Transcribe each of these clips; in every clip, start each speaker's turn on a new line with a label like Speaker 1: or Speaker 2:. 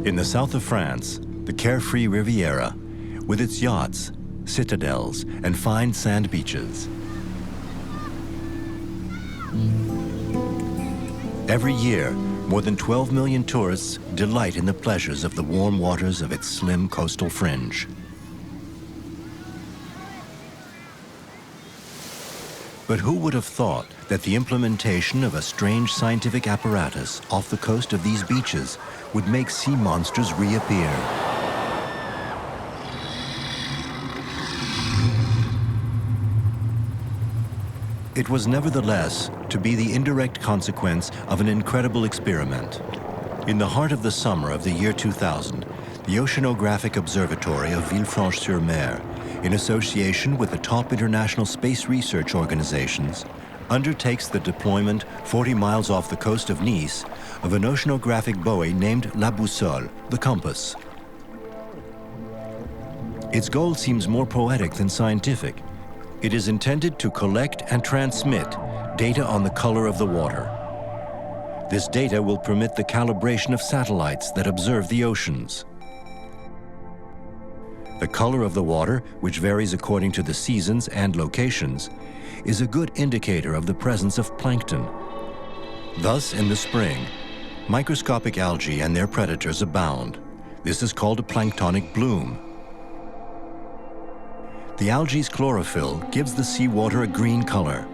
Speaker 1: In the south of France, the carefree Riviera, with its yachts, citadels, and fine sand beaches. Every year, more than 12 million tourists delight in the pleasures of the warm waters of its slim coastal fringe. But who would have thought that the implementation of a strange scientific apparatus off the coast of these beaches would make sea monsters reappear? It was nevertheless to be the indirect consequence of an incredible experiment. In the heart of the summer of the year 2000, the Oceanographic Observatory of Villefranche-sur-Mer, in association with the top international space research organizations, undertakes the deployment 40 miles off the coast of Nice of an oceanographic buoy named La Boussole, the compass. Its goal seems more poetic than scientific. It is intended to collect and transmit data on the color of the water. This data will permit the calibration of satellites that observe the oceans. The color of the water, which varies according to the seasons and locations, is a good indicator of the presence of plankton. Thus, in the spring, microscopic algae and their predators abound. This is called a planktonic bloom. The algae's chlorophyll gives the seawater a green color.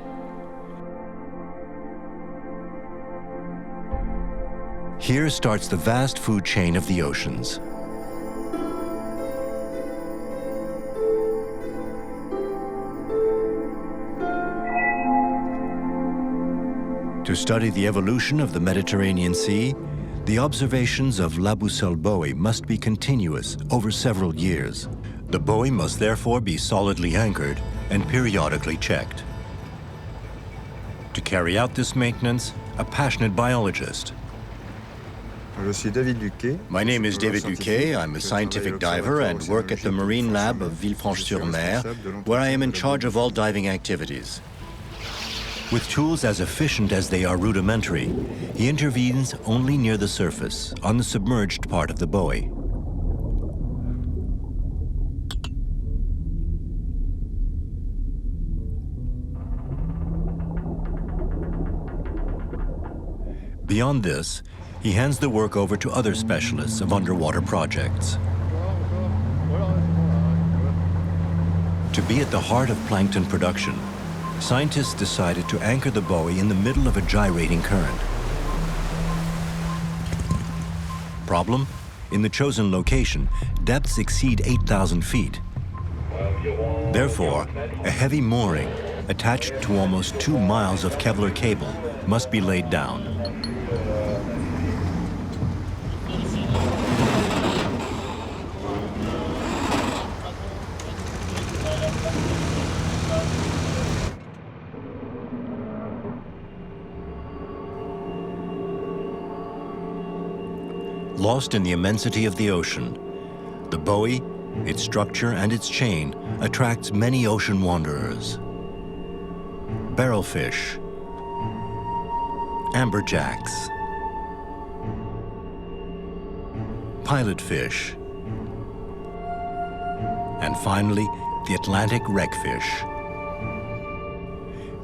Speaker 1: Here starts the vast food chain of the oceans. To study the evolution of the Mediterranean Sea, the observations of La Boussole buoy must be continuous over several years. The buoy must therefore be solidly anchored and periodically checked. To carry out this maintenance, a passionate biologist. My name is David Duquet. I'm a scientific diver and work at the Marine Lab of Villefranche-sur-Mer, where I am in charge of all diving activities. With tools as efficient as they are rudimentary, he intervenes only near the surface, on the submerged part of the buoy. Beyond this, he hands the work over to other specialists of underwater projects. To be at the heart of plankton production, scientists decided to anchor the buoy in the middle of a gyrating current. Problem? In the chosen location, depths exceed 8,000 feet. Therefore, a heavy mooring attached to almost 2 miles of Kevlar cable must be laid down. Lost in the immensity of the ocean, the buoy, its structure and its chain attracts many ocean wanderers. Barrelfish, amberjacks, pilotfish, and finally, the Atlantic wreckfish.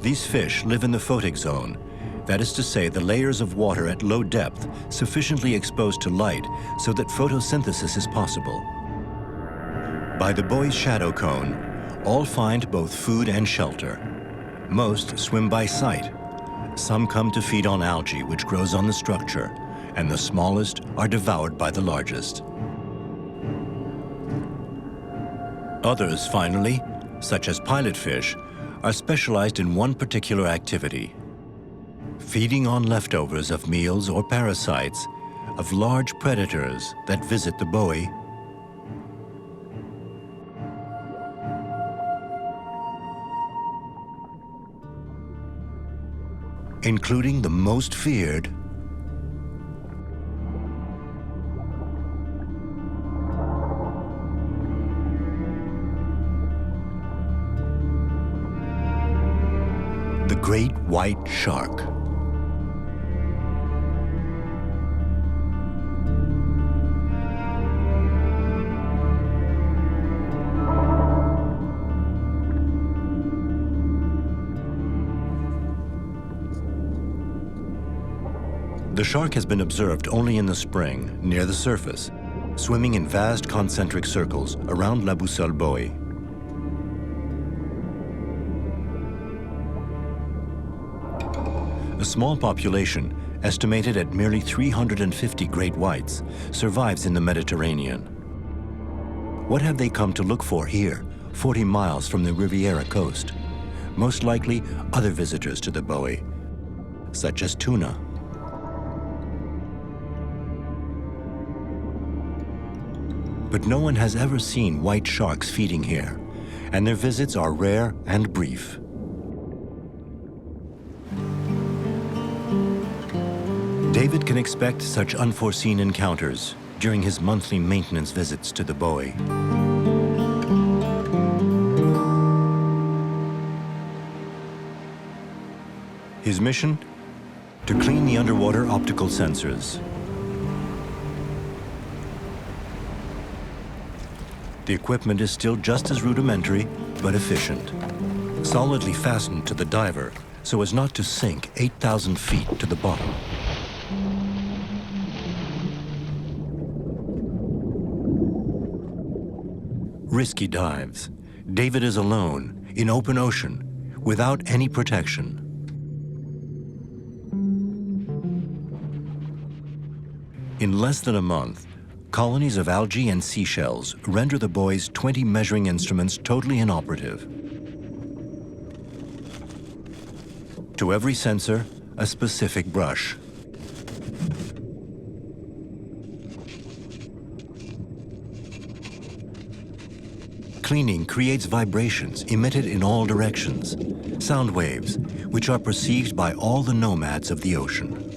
Speaker 1: These fish live in the photic zone, that is to say, the layers of water at low depth sufficiently exposed to light so that photosynthesis is possible. By the buoy's shadow cone, all find both food and shelter. Most swim by sight. Some come to feed on algae which grows on the structure, and the smallest are devoured by the largest. Others, finally, such as pilotfish, are specialized in one particular activity: feeding on leftovers of meals or parasites of large predators that visit the buoy. Including the most feared the great white shark. The shark has been observed only in the spring, near the surface, swimming in vast concentric circles around La Boussole buoy. A small population, estimated at merely 350 great whites, survives in the Mediterranean. What have they come to look for here, 40 miles from the Riviera coast? Most likely other visitors to the buoy, such as tuna. But no one has ever seen white sharks feeding here, and their visits are rare and brief. David can expect such unforeseen encounters during his monthly maintenance visits to the buoy. His mission? To clean the underwater optical sensors. The equipment is still just as rudimentary, but efficient. Solidly fastened to the diver so as not to sink 8,000 feet to the bottom. Risky dives. David is alone, in open ocean, without any protection. In less than a month, colonies of algae and seashells render the buoy's 20 measuring instruments totally inoperative. To every sensor, a specific brush. Cleaning creates vibrations emitted in all directions, sound waves, which are perceived by all the nomads of the ocean.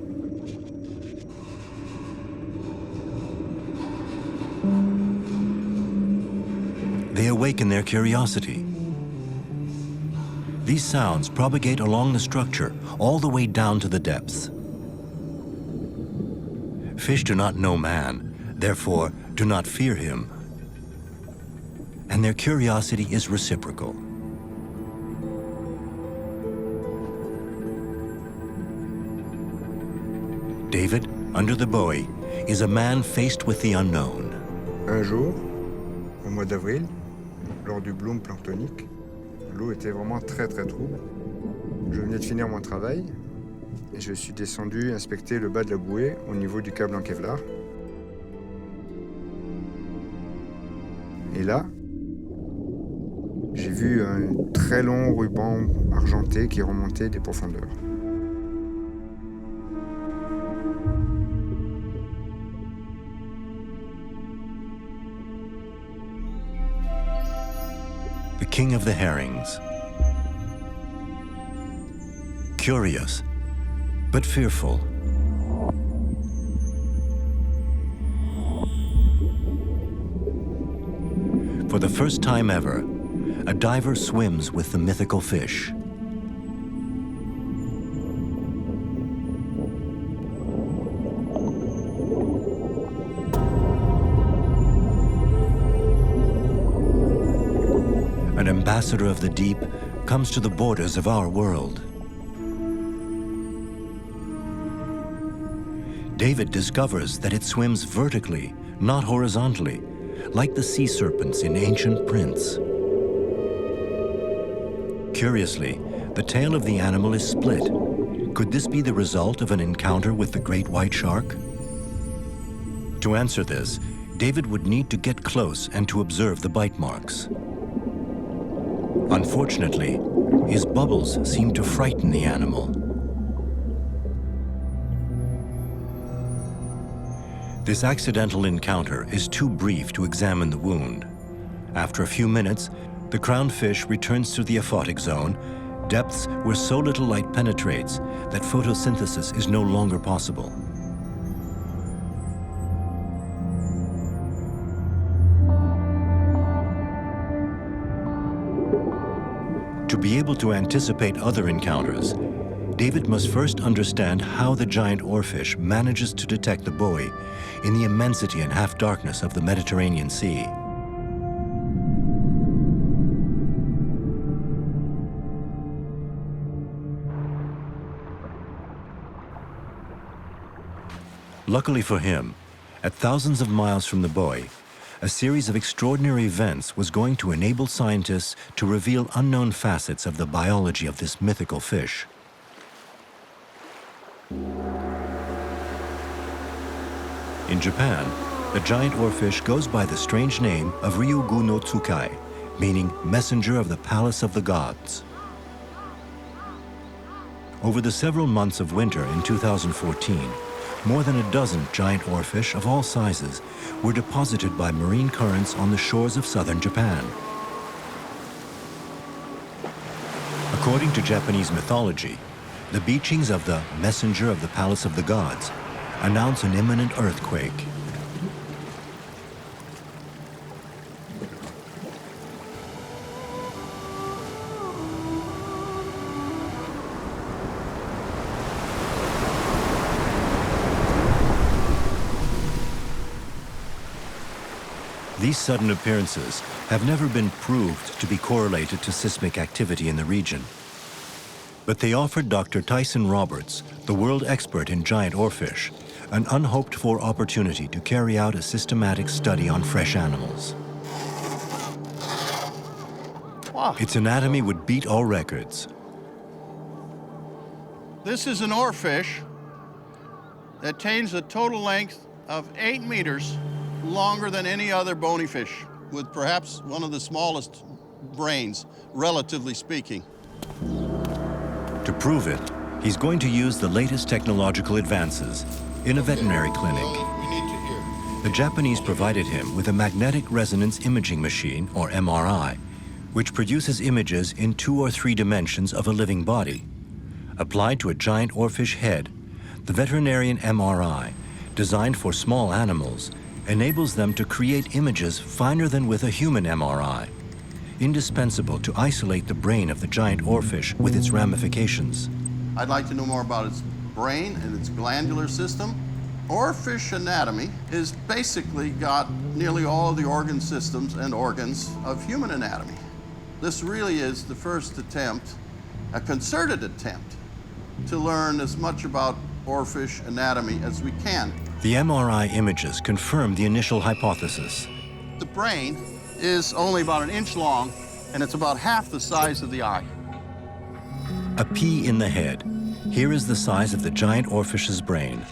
Speaker 1: They awaken their curiosity. These sounds propagate along the structure all the way down to the depths. Fish do not know man, therefore do not fear him. And their curiosity is reciprocal. David, under the buoy, is a man faced with the unknown.
Speaker 2: Un jour, au mois d'avril, lors du bloom planctonique, l'eau était vraiment très trouble. Je venais de finir mon travail et je suis descendu inspecter le bas de la bouée au niveau du câble en Kevlar. Et là, j'ai vu un très long ruban argenté qui remontait des profondeurs.
Speaker 1: The king of the herrings. Curious, but fearful. For the first time ever, a diver swims with the mythical fish. An ambassador of the deep comes to the borders of our world. David discovers that it swims vertically, not horizontally, like the sea serpents in ancient prints. Curiously, the tail of the animal is split. Could this be the result of an encounter with the great white shark? To answer this, David would need to get close and to observe the bite marks. Unfortunately, his bubbles seem to frighten the animal. This accidental encounter is too brief to examine the wound. After a few minutes, the crowned fish returns to the aphotic zone, depths where so little light penetrates that photosynthesis is no longer possible. To be able to anticipate other encounters, David must first understand how the giant oarfish manages to detect the buoy in the immensity and half-darkness of the Mediterranean Sea. Luckily for him, at thousands of miles from the buoy, a series of extraordinary events was going to enable scientists to reveal unknown facets of the biology of this mythical fish. In Japan, the giant oarfish goes by the strange name of Ryugu no Tsukai, meaning messenger of the palace of the gods. Over the several months of winter in 2014, more than a dozen giant oarfish of all sizes were deposited by marine currents on the shores of southern Japan. According to Japanese mythology, the beachings of the messenger of the palace of the gods announce an imminent earthquake. These sudden appearances have never been proved to be correlated to seismic activity in the region. But they offered Dr. Tyson Roberts, the world expert in giant oarfish, an unhoped-for opportunity to carry out a systematic study on fresh animals.
Speaker 3: Wow.
Speaker 1: Its anatomy would beat all records.
Speaker 3: This is an oarfish that attains a total length of 8 meters, longer than any other bony fish, with perhaps one of the smallest brains, relatively speaking.
Speaker 1: To prove it, he's going to use the latest technological advances in a veterinary clinic.
Speaker 3: We need to hear.
Speaker 1: The Japanese provided him with a magnetic resonance imaging machine, or MRI, which produces images in 2 or 3 dimensions of a living body. Applied to a giant oarfish head, the veterinarian MRI, designed for small animals, enables them to create images finer than with a human MRI, indispensable to isolate the brain of the giant oarfish with its ramifications.
Speaker 3: I'd like to know more about its brain and its glandular system. Oarfish anatomy is basically got nearly all of the organ systems and organs of human anatomy. This really is the first attempt, a concerted attempt, to learn as much about oarfish anatomy as we can.
Speaker 1: The MRI images confirm the initial hypothesis.
Speaker 3: The brain is only about 1 inch long, and it's about half the size of the eye.
Speaker 1: A pea in the head. Here is the size of the giant oarfish's brain.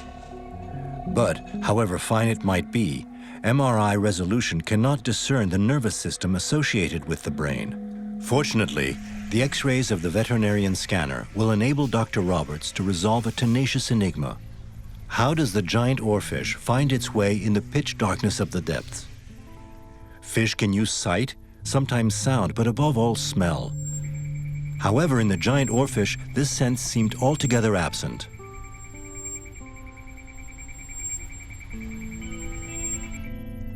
Speaker 1: But, however fine it might be, MRI resolution cannot discern the nervous system associated with the brain. Fortunately, the X-rays of the veterinarian scanner will enable Dr. Roberts to resolve a tenacious enigma. How does the giant oarfish find its way in the pitch darkness of the depths? Fish can use sight, sometimes sound, but above all smell. However, in the giant oarfish, this sense seemed altogether absent.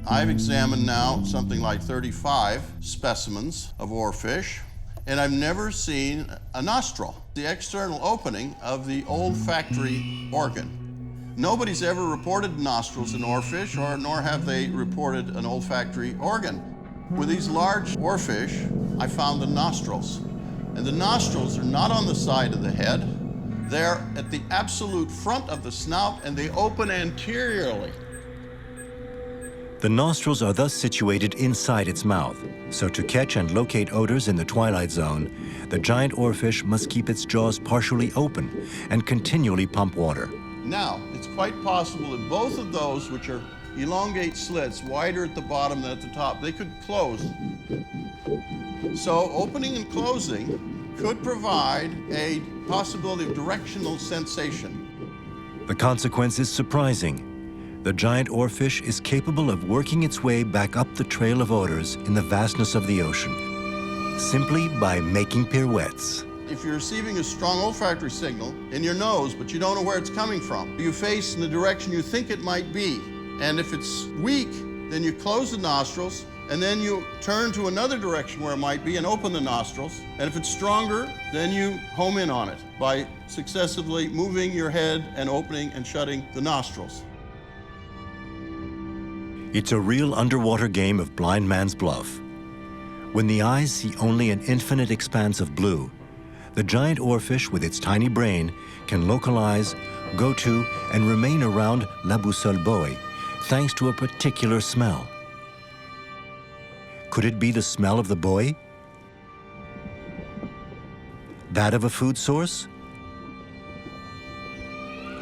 Speaker 3: I've examined now something like 35 specimens of oarfish, and I've never seen a nostril, the external opening of the olfactory organ. Nobody's ever reported nostrils in oarfish, nor have they reported an olfactory organ. With these large oarfish, I found the nostrils. And the nostrils are not on the side of the head. They're at the absolute front of the snout, and they open anteriorly.
Speaker 1: The nostrils are thus situated inside its mouth, so to catch and locate odors in the twilight zone, the giant oarfish must keep its jaws partially open and continually pump water.
Speaker 3: Now, it's quite possible that both of those, which are elongate slits, wider at the bottom than at the top, they could close. So opening and closing could provide a possibility of directional sensation.
Speaker 1: The consequence is surprising. The giant oarfish is capable of working its way back up the trail of odors in the vastness of the ocean, simply by making pirouettes.
Speaker 3: If you're receiving a strong olfactory signal in your nose, but you don't know where it's coming from, you face in the direction you think it might be. And if it's weak, then you close the nostrils, and then you turn to another direction where it might be and open the nostrils. And if it's stronger, then you home in on it by successively moving your head and opening and shutting the nostrils.
Speaker 1: It's a real underwater game of blind man's bluff. When the eyes see only an infinite expanse of blue, The giant oarfish with its tiny brain can localize, go to, and remain around La Boussole buoy thanks to a particular smell. Could it be the smell of the buoy? That of a food source?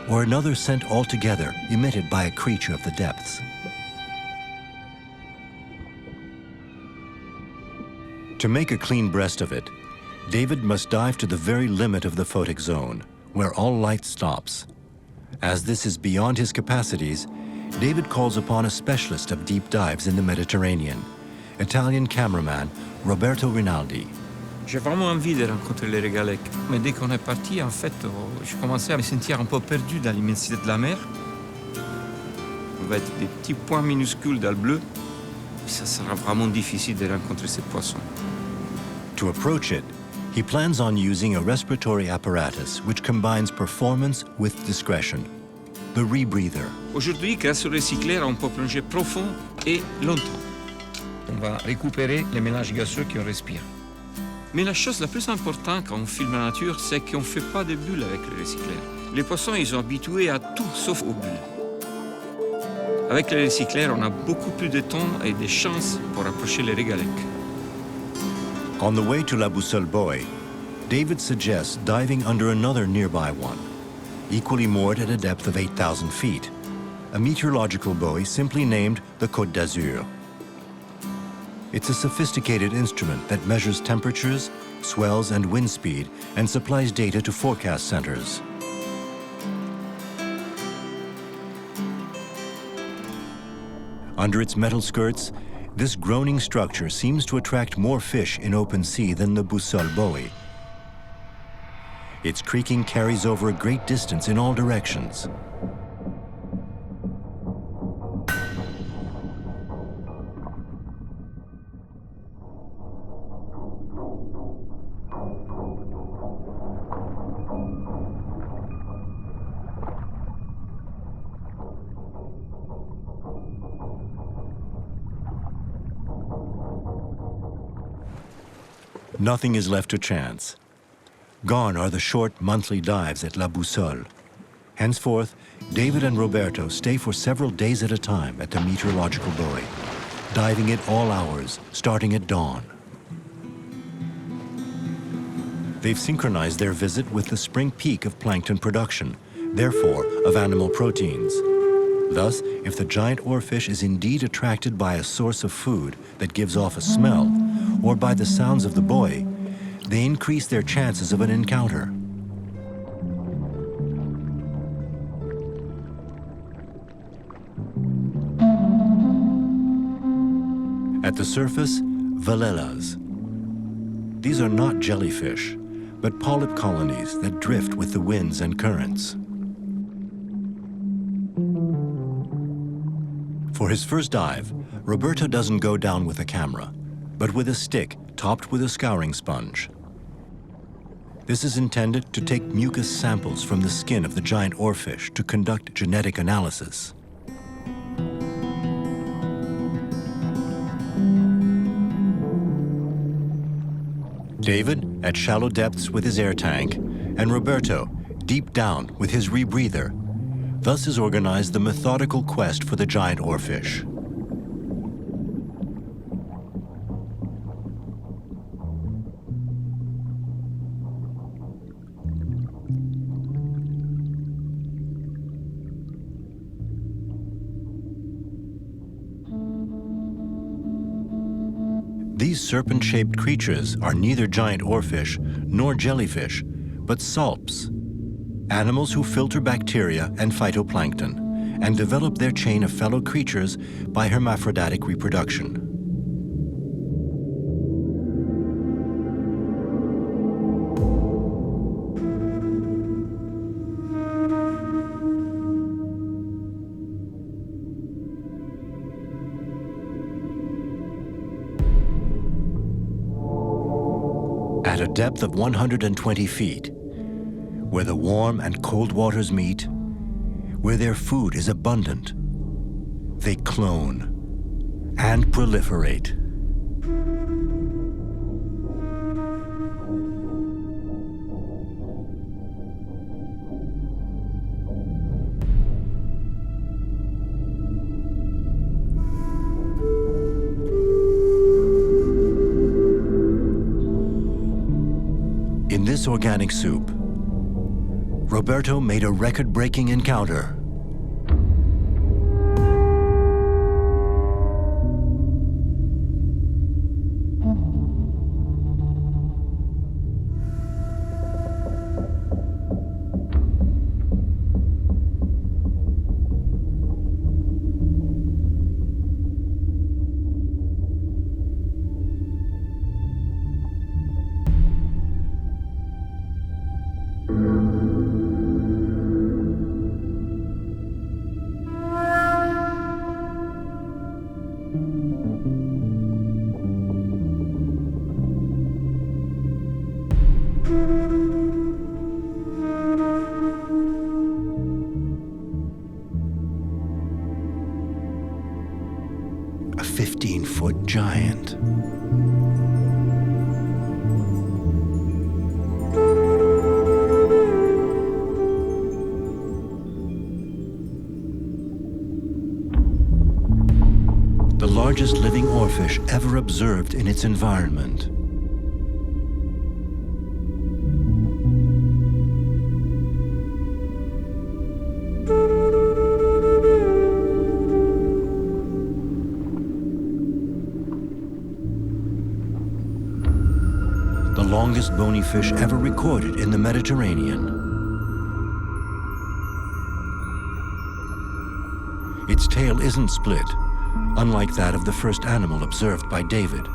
Speaker 1: Or another scent altogether emitted by a creature of the depths? To make a clean breast of it, David must dive to the very limit of the photic zone, where all light stops. As this is beyond his capacities, David calls upon a specialist of deep dives in the Mediterranean, Italian cameraman Roberto Rinaldi.
Speaker 4: J'ai vraiment envie de rencontrer les régalèques. Mais dès qu'on est parti, en fait, je commençais à me sentir un peu perdu dans l'immensité de la mer. On va être des petits points minuscules dans le bleu. Et ça sera vraiment difficile de rencontrer ces poissons.
Speaker 1: To approach it, he plans on using a respiratory apparatus which combines performance with discretion, the rebreather.
Speaker 4: Aujourd'hui, grâce au recycleur, on peut plonger profond et longtemps. On va récupérer les mélanges gazeux qu'on respire. Mais la chose la plus importante quand on filme la nature, c'est qu'on ne fait pas de bulles avec le recycleur. Les poissons, ils sont habitués à tout sauf aux bulles. Avec le recycleur, on a beaucoup plus de temps et de chances pour approcher les régalèques.
Speaker 1: On the way to La Boussole buoy, David suggests diving under another nearby one, equally moored at a depth of 8,000 feet, a meteorological buoy simply named the Côte d'Azur. It's a sophisticated instrument that measures temperatures, swells, and wind speed and supplies data to forecast centers. Under its metal skirts, this groaning structure seems to attract more fish in open sea than the Boussole buoy. Its creaking carries over a great distance in all directions. Nothing is left to chance. Gone are the short monthly dives at La Boussole. Henceforth, David and Roberto stay for several days at a time at the meteorological buoy, diving at all hours, starting at dawn. They've synchronized their visit with the spring peak of plankton production, therefore of animal proteins. Thus, if the giant oarfish is indeed attracted by a source of food that gives off a smell, or by the sounds of the buoy, they increase their chances of an encounter. At the surface, velellas. These are not jellyfish, but polyp colonies that drift with the winds and currents. For his first dive, Roberto doesn't go down with a camera, but with a stick topped with a scouring sponge. This is intended to take mucus samples from the skin of the giant oarfish to conduct genetic analysis. David at shallow depths with his air tank, and Roberto deep down with his rebreather. Thus is organized the methodical quest for the giant oarfish. These serpent-shaped creatures are neither giant oarfish nor jellyfish, but salps, animals who filter bacteria and phytoplankton and develop their chain of fellow creatures by hermaphroditic reproduction. At a depth of 120 feet, where the warm and cold waters meet, where their food is abundant, they clone and proliferate. In this organic soup, Roberto made a record-breaking encounter. A 15-foot giant. The largest living oarfish ever observed in its environment. The longest bony fish ever recorded in the Mediterranean. Its tail isn't split, unlike that of the first animal observed by David.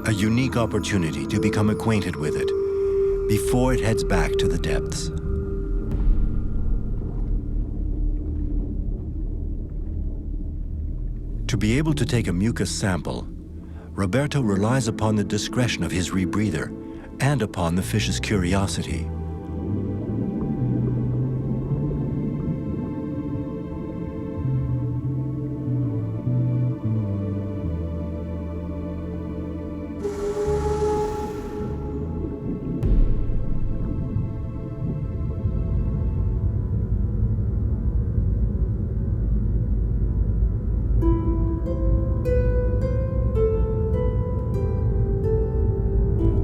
Speaker 1: A unique opportunity to become acquainted with it before it heads back to the depths. To be able to take a mucus sample, Roberto relies upon the discretion of his rebreather and upon the fish's curiosity.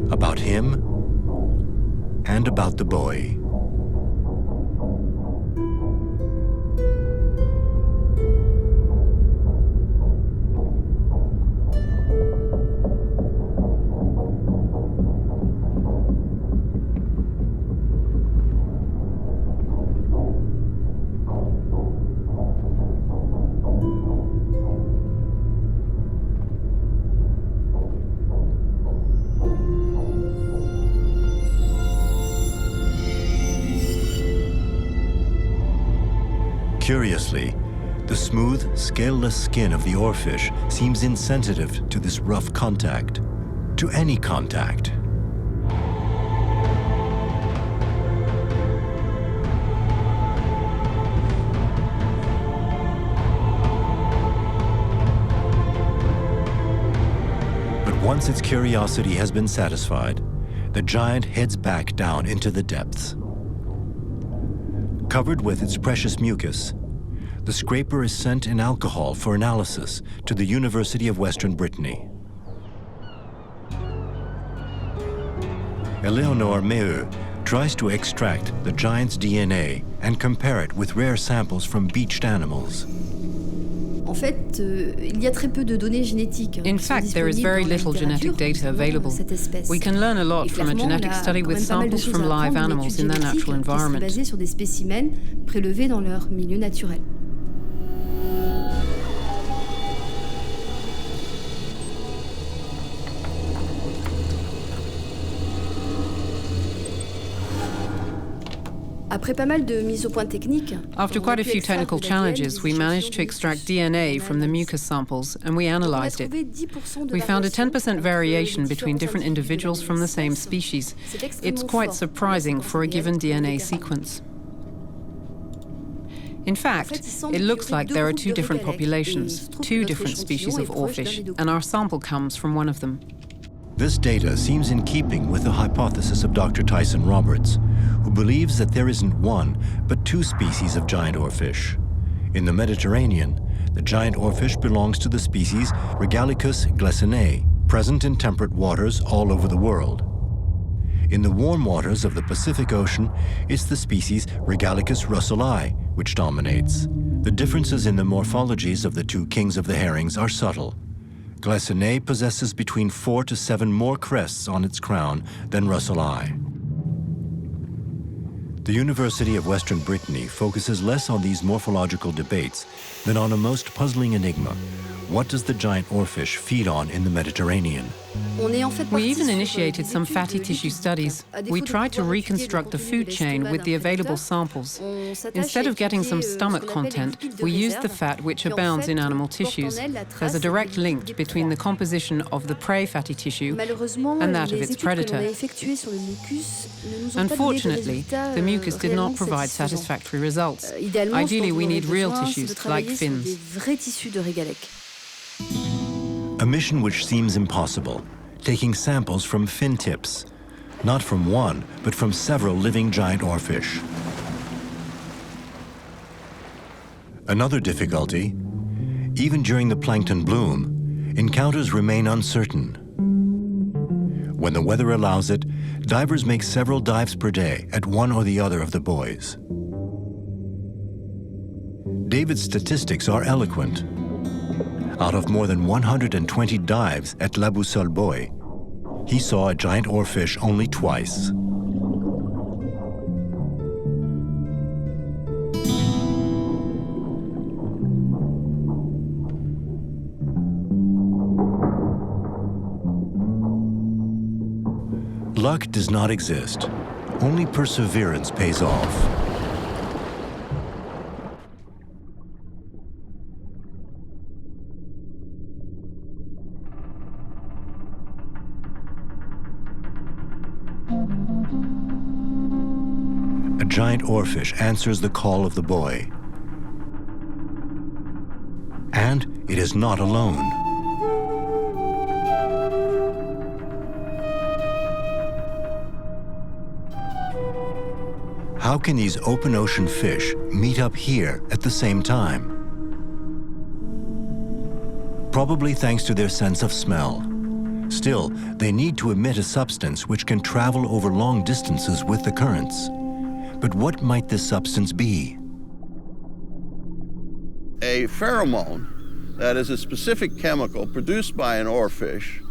Speaker 1: About him and about the buoy. Curiously, the smooth, scaleless skin of the oarfish seems insensitive to this rough contact, to any contact. But once its curiosity has been satisfied, the giant heads back down into the depths. Covered with its precious mucus, the scraper is sent in alcohol for analysis to the University of Western Brittany. Eleonore Meheux tries to extract the giant's DNA and compare it with rare samples from beached animals.
Speaker 5: En fait, il y a très peu de données génétiques.
Speaker 6: In fact, there is very little genetic data available. We can learn a lot from a genetic study with samples from live animals in their natural environment.
Speaker 5: Basées sur des spécimens prélevés dans leur milieu naturel. Après pas mal de mises au point techniques,
Speaker 6: after quite a few technical challenges, we managed to extract DNA from the mucus samples and we analyzed it. We found a 10% variation between different individuals from the same species. It's quite surprising for a given DNA sequence. In fact, it looks like there are two different populations, two different species of oarfish, and our sample comes from one of them.
Speaker 1: This data seems in keeping with the hypothesis of Dr. Tyson Roberts, who believes that there isn't one, but two species of giant oarfish. In the Mediterranean, the giant oarfish belongs to the species Regalicus glessinae, present in temperate waters all over the world. In the warm waters of the Pacific Ocean, it's the species Regalicus russellii which dominates. The differences in the morphologies of the two kings of the herrings are subtle. Gleyssonnet possesses between 4 to 7 more crests on its crown than russellii. The University of Western Brittany focuses less on these morphological debates than on a most puzzling enigma. What does the giant oarfish feed on in the Mediterranean?
Speaker 6: We even initiated some fatty tissue studies. We tried to reconstruct the food chain with the available samples. Instead of getting some stomach content, we used the fat which abounds in animal tissues. There's a direct link between the composition of the prey fatty tissue and that of its predator. Unfortunately, the mucus did not provide satisfactory results. Ideally, we need real tissues, like fins.
Speaker 1: A mission which seems impossible, taking samples from fin tips, not from one, but from several living giant oarfish. Another difficulty, even during the plankton bloom, encounters remain uncertain. When the weather allows it, divers make several dives per day at one or the other of the buoys. David's statistics are eloquent. Out of more than 120 dives at La Boussole Buoy, he saw a giant oarfish only twice. Luck does not exist. Only perseverance pays off. A giant oarfish answers the call of the buoy. And it is not alone. How can these open ocean fish meet up here at the same time? Probably thanks to their sense of smell. Still, they need to emit a substance which can travel over long distances with the currents. But what might this substance be?
Speaker 3: A pheromone, that is a specific chemical produced by an oarfish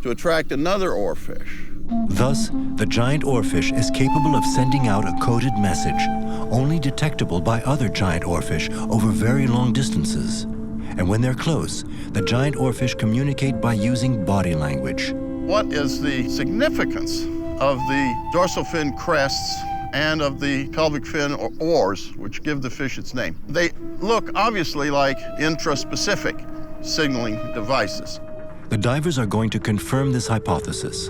Speaker 3: to attract another oarfish.
Speaker 1: Thus, the giant oarfish is capable of sending out a coded message, only detectable by other giant oarfish over very long distances. And when they're close, the giant oarfish communicate by using body language.
Speaker 3: What is the significance of the dorsal fin crests and of the pelvic fin or oars, which give the fish its name? They look obviously like intraspecific signaling devices.
Speaker 1: The divers are going to confirm this hypothesis.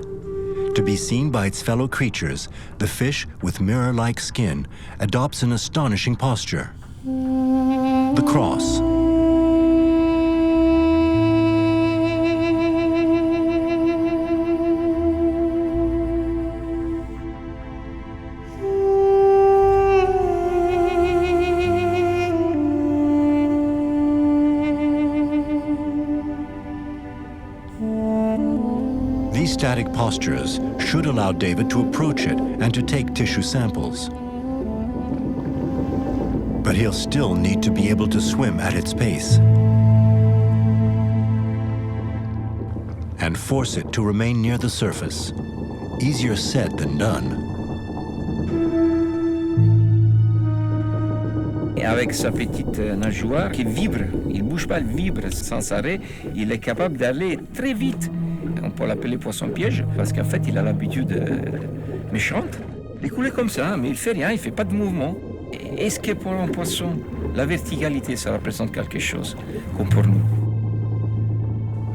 Speaker 1: To be seen by its fellow creatures, the fish, with mirror-like skin, adopts an astonishing posture. The cross. These static postures should allow David to approach it and to take tissue samples. But he'll still need to be able to swim at its pace and force it to remain near the surface. Easier said than done.
Speaker 4: Avec sa petite nageoire qui vibre, il ne bouge pas, il vibre sans arrêt, il est capable d'aller très vite. On peut l'appeler poisson-piège parce qu'en fait, il a l'habitude méchante. Il coule comme ça, mais il ne fait rien, il ne fait pas de mouvement. Est-ce que pour un poisson, la verticalité, ça représente quelque chose, comme pour nous?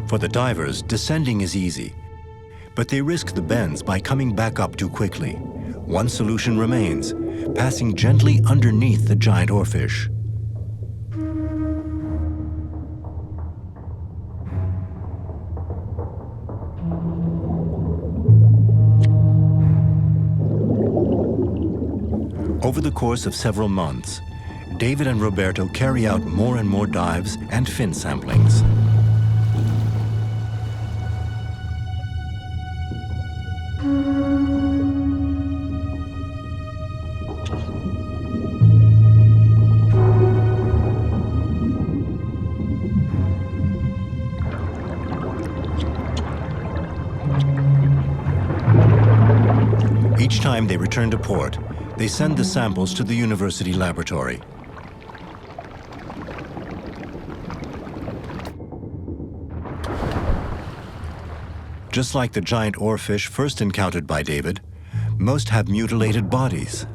Speaker 1: For the divers, descending is easy, but they risk the bends by coming back up too quickly. One solution remains, passing gently underneath the giant oarfish. Over the course of several months, David and Roberto carry out more and more dives and fin samplings. Each time they return to port, they send the samples to the university laboratory. Just like the giant oarfish first encountered by David, most have mutilated bodies.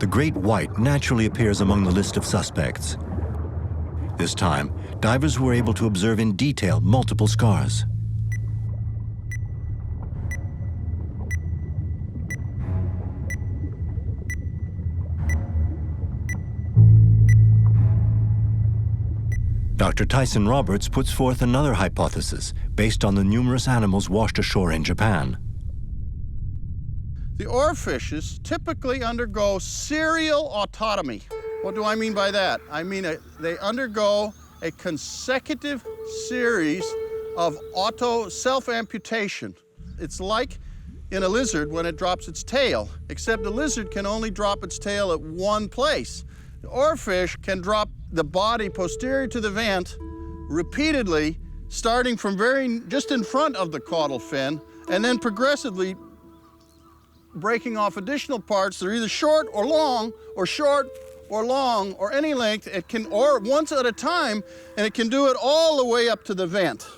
Speaker 1: The great white naturally appears among the list of suspects. This time, divers were able to observe in detail multiple scars. Dr. Tyson Roberts puts forth another hypothesis based on the numerous animals washed ashore in Japan.
Speaker 3: The oarfishes typically undergo serial autotomy. What do I mean by that? I mean they undergo a consecutive series of self-amputation. It's like in a lizard when it drops its tail, except the lizard can only drop its tail at one place. The oarfish can drop the body posterior to the vent repeatedly, starting from just in front of the caudal fin, and then progressively breaking off additional parts that are either short or long, or short or long, or any length. It can, or once at a time, and it can do it all the way up to the vent,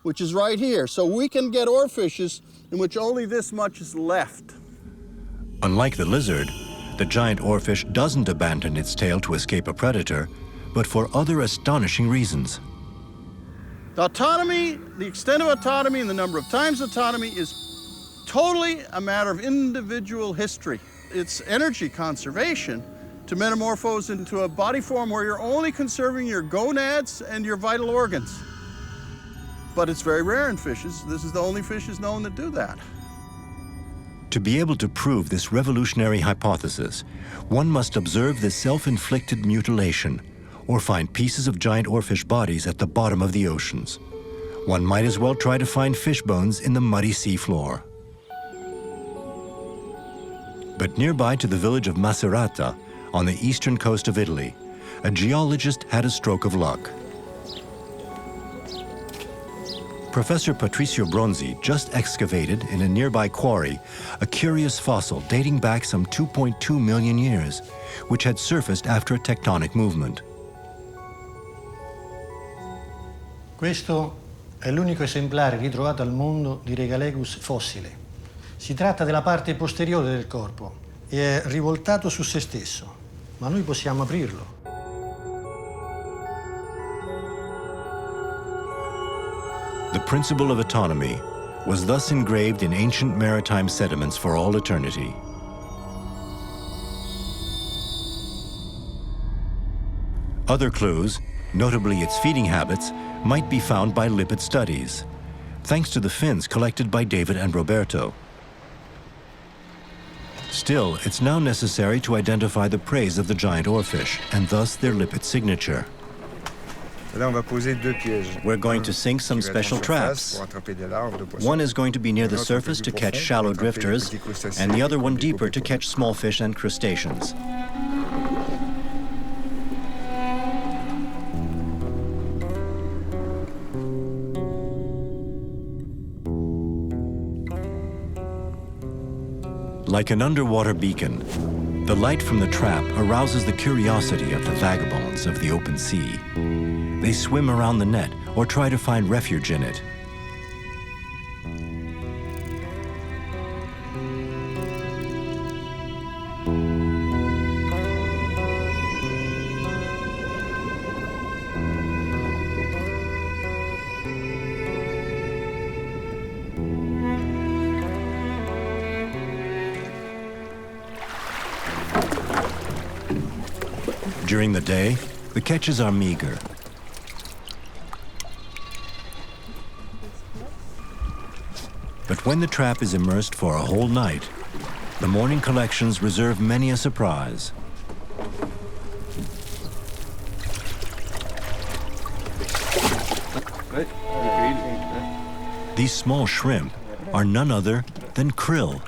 Speaker 3: which is right here. So we can get oarfishes in which only this much is left.
Speaker 1: Unlike the lizard, the giant oarfish doesn't abandon its tail to escape a predator, but for other astonishing reasons.
Speaker 3: The autonomy, the extent of autonomy and the number of times autonomy is totally a matter of individual history. It's energy conservation to metamorphose into a body form where you're only conserving your gonads and your vital organs. But it's very rare in fishes. This is the only fishes known that do that.
Speaker 1: To be able to prove this revolutionary hypothesis, one must observe the self-inflicted mutilation, or find pieces of giant oarfish bodies at the bottom of the oceans. One might as well try to find fish bones in the muddy seafloor. But nearby to the village of Macerata, on the eastern coast of Italy, a geologist had a stroke of luck. Professor Patrizio Bronzi just excavated in a nearby quarry a curious fossil dating back some 2.2 million years, which had surfaced after a tectonic movement.
Speaker 7: Questo è l'unico esemplare ritrovato al mondo di Regalegus fossile. Si tratta della parte posteriore del corpo e è rivoltato su se stesso, ma noi possiamo aprirlo.
Speaker 1: The principle of autonomy was thus engraved in ancient maritime sediments for all eternity. Other clues, notably its feeding habits, might be found by lipid studies, thanks to the fins collected by David and Roberto. Still, it's now necessary to identify the preys of the giant oarfish, and thus their lipid signature. We're going to sink some special traps. One is going to be near the surface to catch shallow drifters, and the other one deeper to catch small fish and crustaceans. Like an underwater beacon, the light from the trap arouses the curiosity of the vagabonds of the open sea. They swim around the net or try to find refuge in it. During the day, the catches are meager. But when the trap is immersed for a whole night, the morning collections reserve many a surprise. These small shrimp, are none other than krill.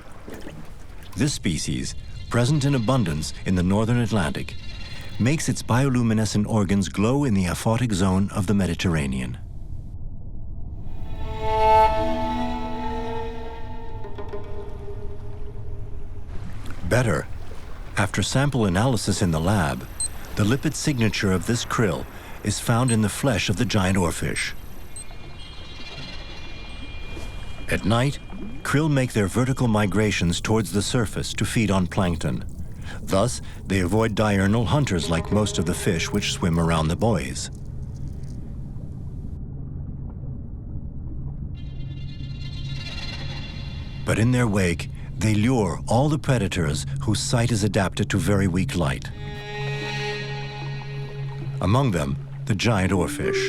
Speaker 1: This species, present in abundance in the northern Atlantic, makes its bioluminescent organs glow in the aphotic zone of the Mediterranean. Better, after sample analysis in the lab, the lipid signature of this krill is found in the flesh of the giant oarfish. At night, krill make their vertical migrations towards the surface to feed on plankton. Thus, they avoid diurnal hunters like most of the fish which swim around the buoys. But in their wake, they lure all the predators whose sight is adapted to very weak light. Among them, the giant oarfish.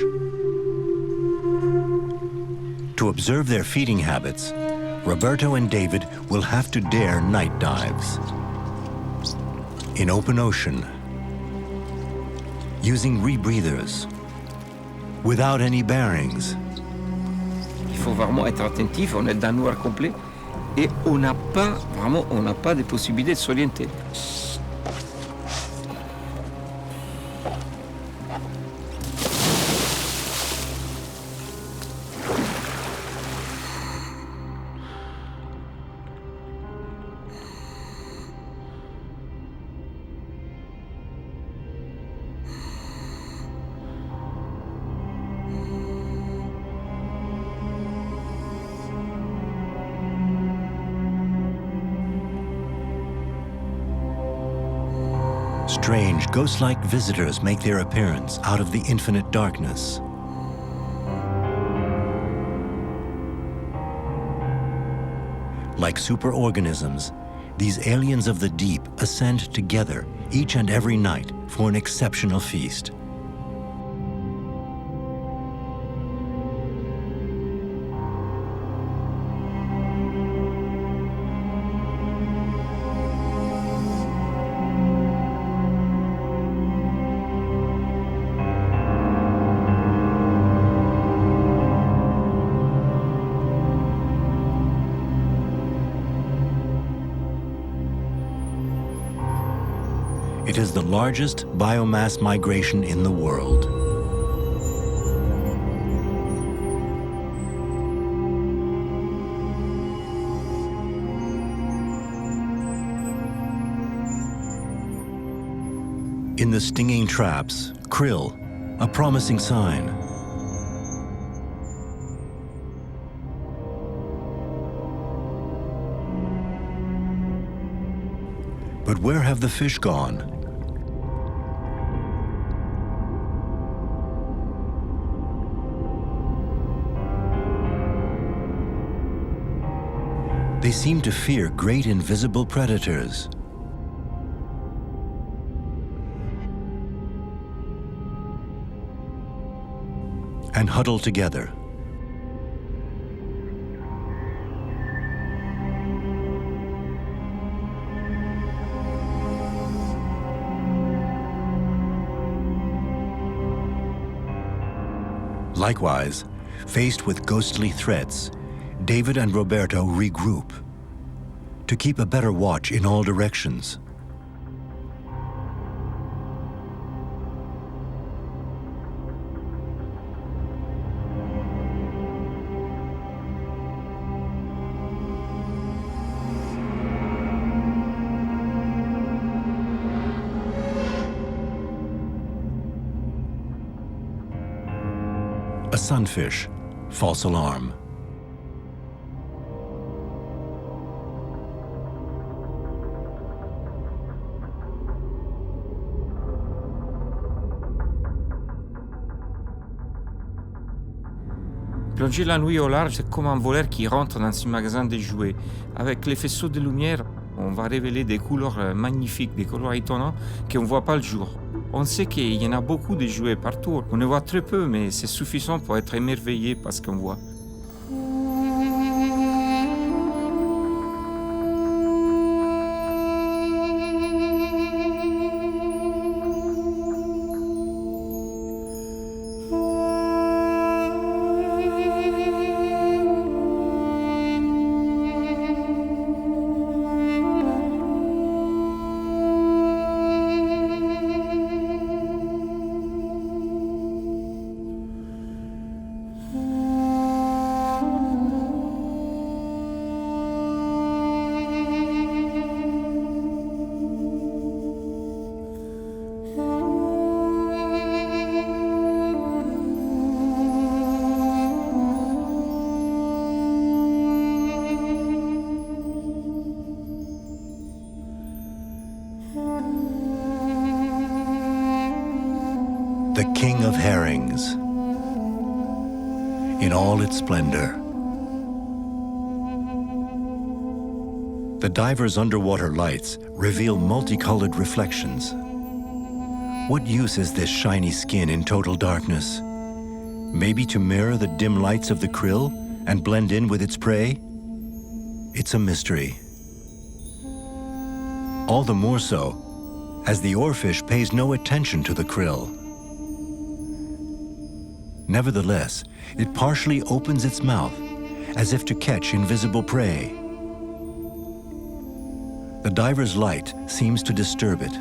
Speaker 1: To observe their feeding habits, Roberto and David will have to dare night dives. In open ocean, using rebreathers, without any bearings.
Speaker 4: Il faut vraiment être attentif, on est dans le noir complet et on n'a pas de possibilité de s'orienter.
Speaker 1: Strange, ghost-like visitors make their appearance out of the infinite darkness. Like superorganisms, these aliens of the deep ascend together each and every night for an exceptional feast. It is the largest biomass migration in the world. In the stinging traps, krill, a promising sign. But where have the fish gone? They seem to fear great invisible predators. And huddle together. Likewise, faced with ghostly threats, David and Roberto regroup to keep a better watch in all directions. A sunfish, false alarm.
Speaker 4: Plonger la nuit au large, c'est comme un voleur qui rentre dans un magasin de jouets. Avec les faisceaux de lumière, on va révéler des couleurs magnifiques, des couleurs étonnantes qu'on ne voit pas le jour. On sait qu'il y en a beaucoup de jouets partout. On ne voit très peu, mais c'est suffisant pour être émerveillé par ce qu'on voit.
Speaker 1: the king of herrings, in all its splendor. The diver's underwater lights reveal multicolored reflections. What use is this shiny skin in total darkness? Maybe to mirror the dim lights of the krill and blend in with its prey? It's a mystery. All the more so, as the oarfish pays no attention to the krill. Nevertheless, it partially opens its mouth, as if to catch invisible prey. The diver's light seems to disturb it.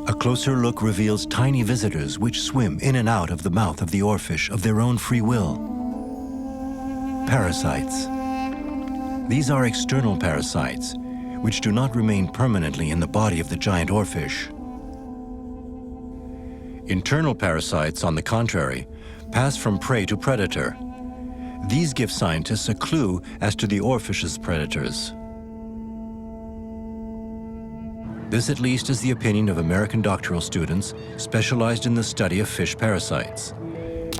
Speaker 1: A closer look reveals tiny visitors which swim in and out of the mouth of the oarfish of their own free will. Parasites. These are external parasites, which do not remain permanently in the body of the giant oarfish. Internal parasites, on the contrary, pass from prey to predator. These give scientists a clue as to the oarfish's predators. This at least is the opinion of American doctoral students specialized in the study of fish parasites.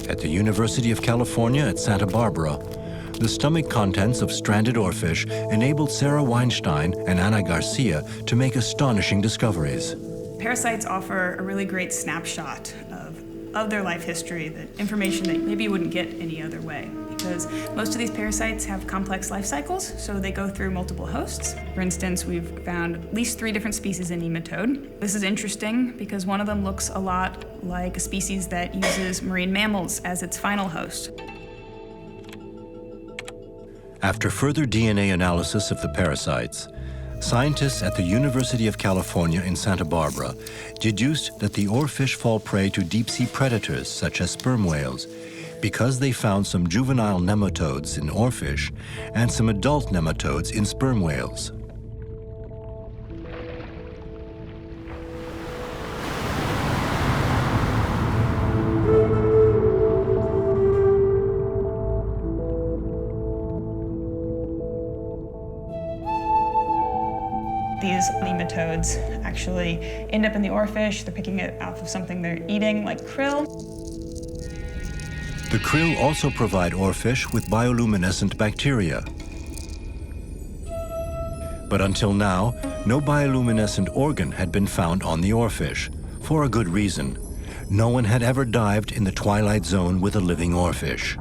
Speaker 1: At the University of California at Santa Barbara, the stomach contents of stranded oarfish enabled Sarah Weinstein and Ana Garcia to make astonishing discoveries.
Speaker 8: Parasites offer a really great snapshot of their life history, the information that maybe you wouldn't get any other way, because most of these parasites have complex life cycles, so they go through multiple hosts. For instance, we've found at least 3 different species in nematode. This is interesting because one of them looks a lot like a species that uses marine mammals as its final host.
Speaker 1: After further DNA analysis of the parasites, scientists at the University of California in Santa Barbara deduced that the oarfish fall prey to deep-sea predators such as sperm whales because they found some juvenile nematodes in oarfish and some adult nematodes in sperm whales.
Speaker 8: These nematodes actually end up in the oarfish. They're picking it out of something they're eating, like krill.
Speaker 1: The krill also provide oarfish with bioluminescent bacteria. But until now, no bioluminescent organ had been found on the oarfish, for a good reason. No one had ever dived in the twilight zone with a living oarfish.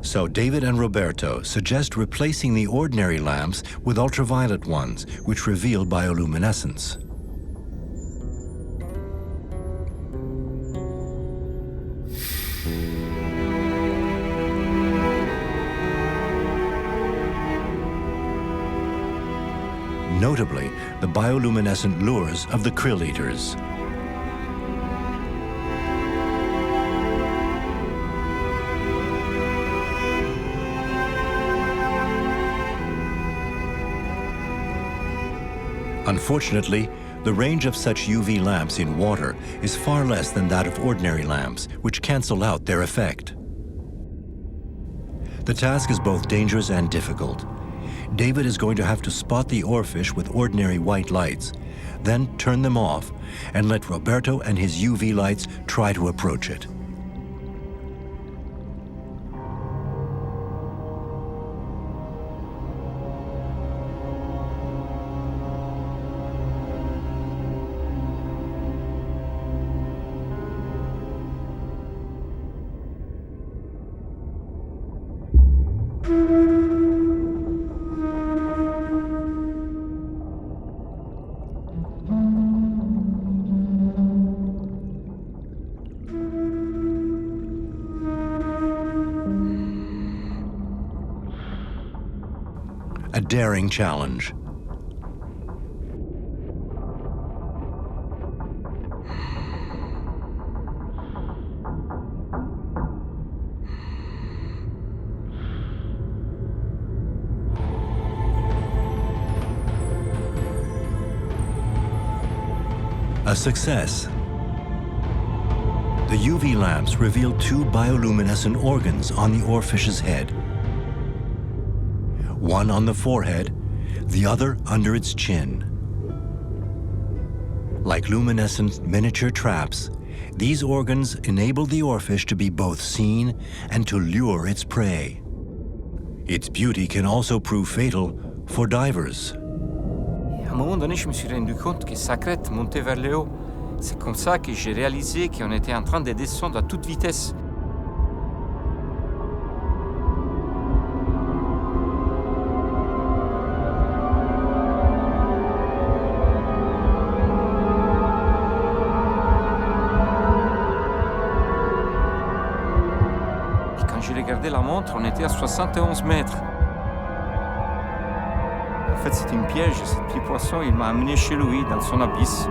Speaker 1: So David and Roberto suggest replacing the ordinary lamps with ultraviolet ones, which reveal bioluminescence. Notably, the bioluminescent lures of the krill eaters. Unfortunately, the range of such UV lamps in water is far less than that of ordinary lamps, which cancel out their effect. The task is both dangerous and difficult. David is going to have to spot the oarfish with ordinary white lights, then turn them off, and let Roberto and his UV lights try to approach it. A daring challenge. A success. The UV lamps revealed 2 bioluminescent organs on the oarfish's head. One on the forehead, the other under its chin. Like luminescent miniature traps, these organs enable the oarfish to be both seen and to lure its prey. Its beauty can also prove fatal for divers.
Speaker 4: À un moment donné, je me suis rendu compte que sa crête montait vers le haut. C'est comme ça que j'ai réalisé qu'on était en train de descendre à toute vitesse. Et quand j'ai regardé la montre, on était à 71 mètres. En fait, c'était une piège. Ce petit poisson, il m'a amené chez lui, dans son abysse.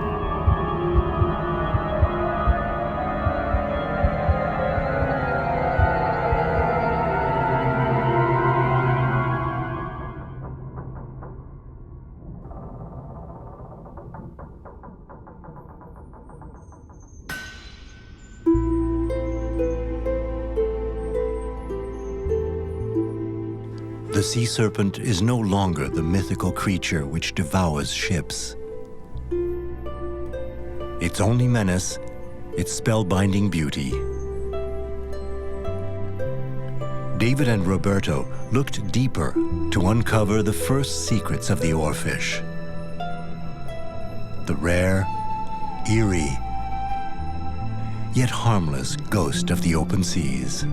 Speaker 1: The sea serpent is no longer the mythical creature which devours ships. Its only menace, its spellbinding beauty. David and Roberto looked deeper to uncover the first secrets of the oarfish. The rare, eerie, yet harmless ghost of the open seas.